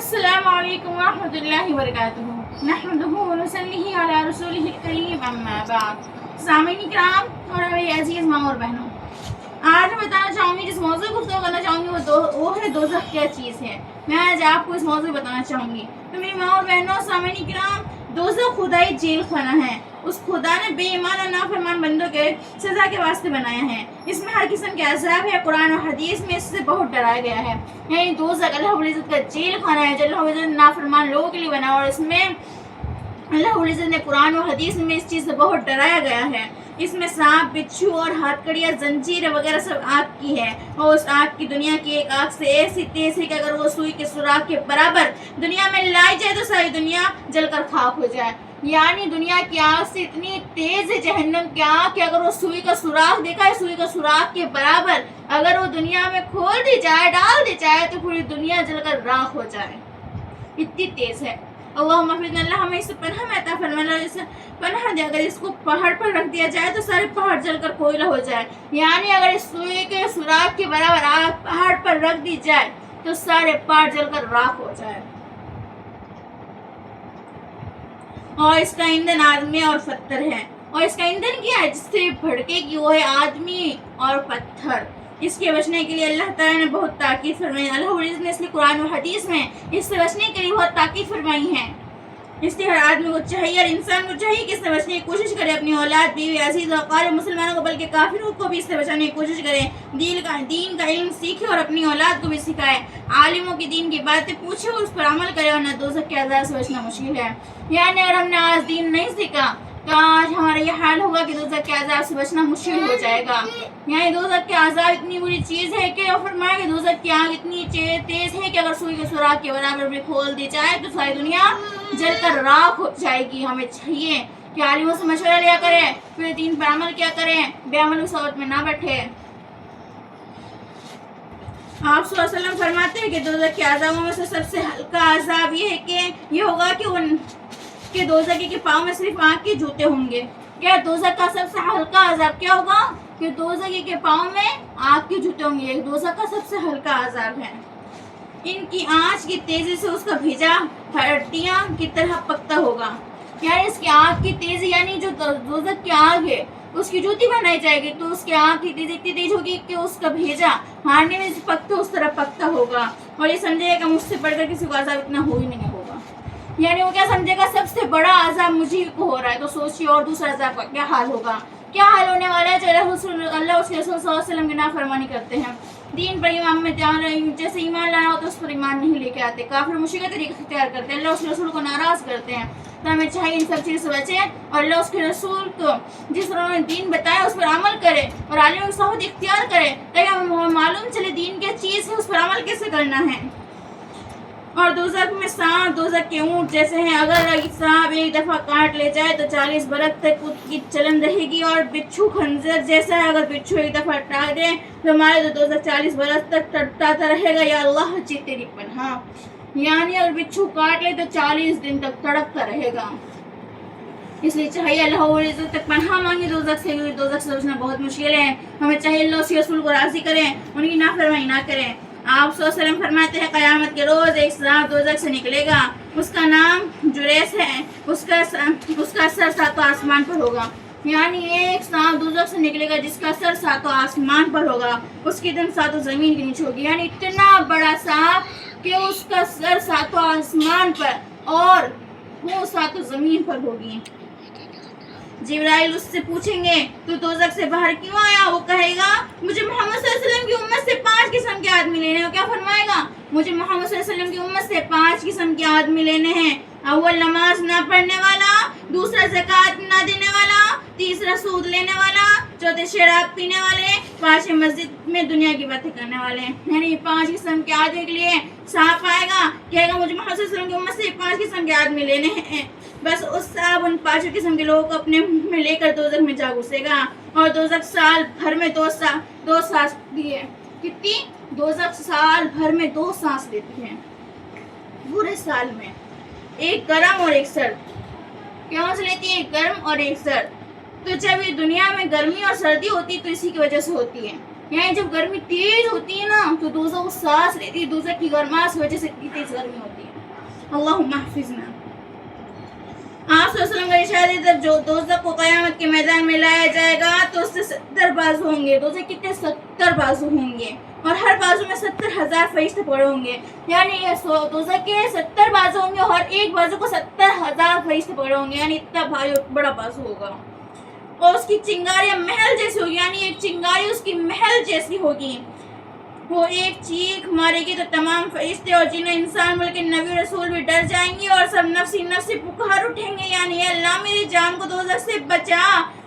السلام علیکم ورحمۃ اللہ وبرکاتہ نحمدہ ونصلی علی رسولہ الکریم اما بعد۔ سامعین کرام اور میری عزیز ماں اور بہنوں، آج میں بتانا چاہوں گی، جس موضوع کو گفتگو کرنا چاہوں گی وہ ہے دوزخ کیا چیز ہے۔ میں آج آپ کو اس موضوع بتانا چاہوں گی۔ تو میری ماں اور بہنوں، سامعین کرام، دوزخ خدائی جیل خانہ ہے۔ اس خدا نے بے ایمان اور نافرمان بندوں کے سزا کے واسطے بنایا ہے۔ اس میں ہر قسم کے عذاب ہے۔ قرآن و حدیث میں اس سے بہت ڈرایا گیا ہے۔ یعنی دوزخ اللہ رب العزت کا جیل خانہ ہے جو اللہ رب العزت نے نافرمان لوگوں کے لیے بنا، اور اس میں اللہ رب العزت نے قرآن و حدیث میں اس چیز سے بہت ڈرایا گیا ہے۔ اس میں سانپ، بچھو اور ہاتھ کڑیاں، زنجیر وغیرہ سب آگ کی ہے، اور اس آگ کی دنیا کی ایک آگ سے ایسی تیز ہے کہ اگر وہ سوئی کے سوراخ کے برابر دنیا میں لائی جائے تو ساری دنیا جل کر خاک ہو جائے۔ یعنی دنیا کی آگ سے اتنی تیز ہے جہنم کی آگ کہ اگر وہ سوئی کا سوراخ دیکھا ہے، سوئی کا سوراخ کے برابر اگر وہ دنیا میں کھول دی جائے، ڈال دی جائے تو پوری دنیا جل کر راکھ ہو جائے، اتنی تیز ہے۔ اللہم اغفر، اللہ ہمیں اس سے پناہ میں عطا فرما، اللہ اس سے پناہ دے۔ اگر اس کو پہاڑ پر رکھ دیا جائے تو سارے پہاڑ جل کر کوئلہ ہو جائے۔ یعنی اگر اس سوئی کے سوراخ کے برابر آگ پہاڑ پر رکھ دی جائے تو سارے پہاڑ جل کر راکھ ہو جائے۔ اور اس کا ایندھن آدمی اور پتھر ہے۔ اور اس کا ایندھن کیا ہے؟ جس سے بھڑکے گی وہ ہے آدمی اور پتھر۔ اس کے بچنے کے لیے اللہ تعالیٰ نے بہت تاکید فرمائی۔ اللہ رب العزت نے اس لیے قرآن و حدیث میں اس سے بچنے کے لیے بہت تاکید فرمائی ہے۔ اس لیے ہر آدمی کو چاہیے، ہر انسان کو چاہیے کہ اس سے بچنے کی کوشش کرے، اپنی اولاد، بیوی، عزیز اور قارئ مسلمانوں کو بلکہ کافروں کو بھی اس سے بچانے کی کوشش کرے۔ دین کا علم سیکھے اور اپنی اولاد کو بھی سکھائے۔ عالموں کی دین کی باتیں پوچھے اور اس پر عمل کرے، ورنہ دوزخ کے عذاب سے بچنا مشکل ہے۔ یعنی اگر ہم نے آج دین نہیں سیکھا تو آج ہمارا یہ حال ہوگا کہ دوزخ کے عذاب سے بچنا مشکل ہو جائے گا۔ یعنی دوزخ کے عذاب اتنی بری چیز ہے کہ فرمایا کہ دوزخ کی آگ اتنی تیز ہے کہ اگر سوئی کے سوراخ کے برابر بھی کھول دی جائے تو ساری دنیا جل کر راکھ ہو جائے گی۔ ہمیں چاہیے کہ عالموں سے مشورہ لیا کریں، پھر دین پر عمل کیا کریں، بے عمل کی صحبت میں نہ بیٹھے۔ آپ صلی اللہ علیہ وسلم فرماتے ہیں کہ دوزخ کے عذابوں میں سے سب سے ہلکا عذاب یہ ہے کہ یہ ہوگا کہ دوزخی کے پاؤں میں صرف آگ کے جوتے ہوں گے۔ کیا دوزخ کا سب سے ہلکا عذاب کیا ہوگا؟ کہ دوزخی کے پاؤں میں آگ کے جوتے ہوں گے۔ یہ دوزخ کا سب سے ہلکا عذاب ہے۔ ان کی آنچ کی تیزی سے اس کا بھیجا ہڈیاں کی طرح پکتا ہوگا۔ یعنی اس کی آگ کی تیزی، یعنی جو دوزخ کی آگ ہے اس کی جوتی بنائی جائے گی تو اس کی آگ کی تیزی اتنی تیز ہوگی کہ اس کا بھیجا ہانڈی میں پکتا اس طرح پکتا ہوگا، اور یہ سمجھے گا کہ مجھ سے بڑھ کر کسی کو عذاب اتنا ہو ہی نہیں ہوگا۔ یعنی وہ کیا سمجھے گا، سب سے بڑا عذاب مجھے کو ہو رہا ہے، تو سوچیے اور دوسرا عذاب کا کیا حال ہوگا، کیا حال ہونے والا ہے جو اللہ اس کے رسول صلی اللہ علیہ وسلم کی نافرمانی کرتے ہیں، دین پر ایمان میں جیسے ایمان لانا ہو تو اس پر ایمان نہیں لے کے آتے، کافر مشرک طریقے اختیار کرتے ہیں، اللہ اس کے رسول کو ناراض کرتے ہیں۔ تو ہمیں چاہیے ان سب چیزوں سے بچیں اور اللہ اس کے رسول کو جس طرح انہوں نے دین بتایا اس پر عمل کرے اور عالم کی صحبت اختیار کرے، تاکہ ہمیں معلوم چلے دین کیا چیز ہے، اس پر عمل کیسے کرنا ہے۔ اور دوزخ میں سانپ دوزخ کے اونٹ جیسے ہیں، اگر سانپ ایک دفعہ کاٹ لے جائے تو 40 برس تک اس کی چلن رہے گی، اور بچھو خنزیر جیسا ہے، اگر بچھو ایک دفعہ کاٹے تو ہمارے تو دوزخ 40 برس تک تڑپتا رہے گا۔ یا اللہ جی تیری پناہ، یعنی اگر بچھو کاٹ لے تو 40 دن تک تڑپتا رہے گا۔ اس لیے چاہیے اللہ عزت تک پناہ مانگے دوزخ سے، کیونکہ دوزخ سے بچنا بہت مشکل ہے۔ ہمیں چاہیے اللہ اس کے رسول کو راضی کریں، ان کی نافرمانی نہ کریں۔ آپ صلی اللہ علیہ وسلم فرماتے ہیں قیامت کے روز ایک سانپ دوزخ سے نکلے گا، اس کا نام جریس ہے، اس کا سر 7 آسمان پر ہوگا۔ یعنی ایک سانپ دوزخ سے نکلے گا جس کا سر 7 آسمان پر ہوگا، اس کی دم 7 زمین کے نیچے ہوگی۔ یعنی اتنا بڑا سانپ کہ اس کا سر 7 آسمان پر اور وہ 7 زمین پر ہوگی۔ جبرائیل اس سے پوچھیں گے تو دوزخ سے باہر کیوں آیا؟ وہ کہے گا مجھے محمد صلی اللہ علیہ وسلم کی امت سے 5 قسم کے آدمی لینے ہیں۔ کیا فرمائے گا؟ مجھے محمد صلی اللہ علیہ وسلم کی امت سے 5 قسم کے آدمی لینے ہیں۔ اول نماز نہ پڑھنے والا، دوسرا زکوٰۃ نہ دینے والا، تیسرا سود لینے والا، چوتھے شراب پینے والے، 5 مسجد میں دنیا کی باتیں کرنے والے۔ یعنی 5 قسم کے آدمی کے لیے سانپ آئے گا، کہے گا مجھے محمد صلی اللہ علیہ وسلم کی امت سے 5 قسم کے آدمی لینے ہیں۔ بس اس سانپ ان 5 قسم کے لوگوں کو اپنے منہ میں لے کر دوزخ میں جا گھسے گا، اور دوزخ سال بھر میں 2 سانس لیے کتنی؟ دوزخ سال بھر میں 2 سانس لیتی ہے، پورے سال میں، ایک گرم اور ایک سرد۔ کیوں سے لیتی ہے؟ ایک گرم اور ایک سرد۔ تو جب یہ دنیا میں گرمی اور سردی ہوتی ہے تو اسی کی وجہ سے ہوتی ہے۔ یعنی جب گرمی تیز ہوتی ہے نا تو دوزخ سانس لیتی ہے, دوزخ کی گرماش کی وجہ سے اتنی تیز گرمی ہوتی ہے. اللہم احفظنا. آپ صلی اللہ علیہ وسلم کا ارشاد ہے جب جو دوزخ کو قیامت کے میدان میں لایا جائے گا تو اس سے 70 بازو ہوں گے. دوزخ کتنے 70 بازو ہوں گے اور ہر بازو میں 70,000 فرشتے پڑے ہوں گے. یعنی دوزخ کے 70 بازو ہوں گے اور ہر ایک بازو کو 70,000 فرشتے پڑے ہوں گے. یعنی اتنا بھاری بڑا بازو ہوگا اور اس کی چنگاریاں محل جیسی ہوگی. یعنی ایک چنگاری اس کی محل جیسی ہوگی. وہ ایک چیخ مارے گی تو تمام فرشتے اور جن انسان بلکہ نبی رسول بھی ڈر جائیں گے اور سب نفسی نفسی پکار اٹھیں گے. یعنی اے اللہ میری جان کو دوزخ سے بچا,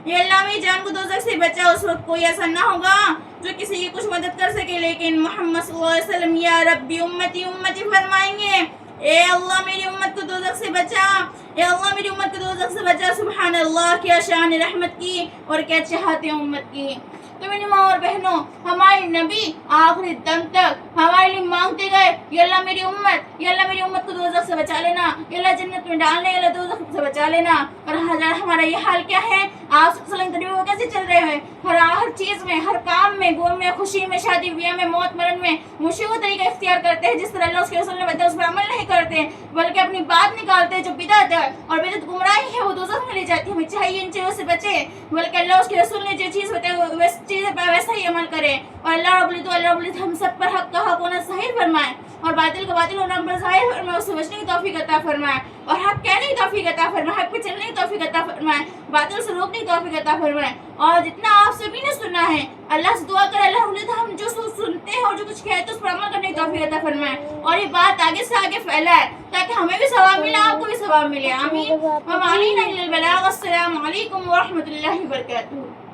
اے اللہ میری جان کو دوزخ سے بچا. اس وقت کوئی ایسا نہ ہوگا جو کسی کی کچھ مدد کر سکے, لیکن محمد صلی اللہ علیہ وسلم یا ربی امتی امتی فرمائیں گے, اے اللہ میری امت کو دوزخ سے بچا, اے اللہ میری امت کو دوزخ سے بچا. سبحان اللہ, کیا شان رحمت کی اور کیا چاہتے امت کی. تو میری ماں اور بہنوں, ہمارے نبی آخری دم تک ہمارے لیے مانگتے گئے, یا اللہ میری امت, یا اللہ میری امت کو دوزخ سے بچا لینا, یا اللہ جنت میں ڈالنے, یا اللہ دوزخ سے بچا لینا. اور ہمارا یہ حال کیا ہے, آپ صلی اللہ علیہ وسلم وہ کیسے چل رہے ہیں, ہر چیز میں, ہر کام میں, غم میں, خوشی میں, شادی بیاہ میں, موت مرن میں مشکل وہ طریقہ اختیار کرتے ہیں جس طرح اللہ اس کے رسول نے بتایا, اس پر عمل نہیں کرتے بلکہ اپنی بات نکالتے ہیں جو بدعت ہے, اور بدعت گمراہی ہے, وہ دوزخ میں لے جاتی ہے. ہمیں چاہیے ان چیزوں سے بچے, بلکہ اللہ اس کے رسول نے جو چیز بتائی وہ چیزیں پر ویسا ہی عمل کرے. اور اللہ رب العزت ہم سب پر حق کا حق ہونا ظاہر فرمائے اور باطل کا باطل ہونا ہم پر ظاہر فرمائے, اس سے بچنے کی توفیق عطا فرمائے اور حق کہنے کی توفیق عطا فرمائے, حق پہ چلنے کی توفیق عطا فرمائے, باطل سے روکنے کی توفیق عطا فرمائے. اور جتنا آپ سبھی نے سنا ہے اللہ سے دعا کرے, اللہ رب ہم جو سنتے ہیں اور جو کچھ کہتے ہیں اس پر عمل کرنے کی توفیق عطا فرمائے اور یہ بات آگے سے آگے پھیلائے تاکہ ہمیں بھی ثواب ملے, آپ کو بھی ثواب ملے. آمین. السلام علیکم ورحمۃ اللہ وبرکاتہ.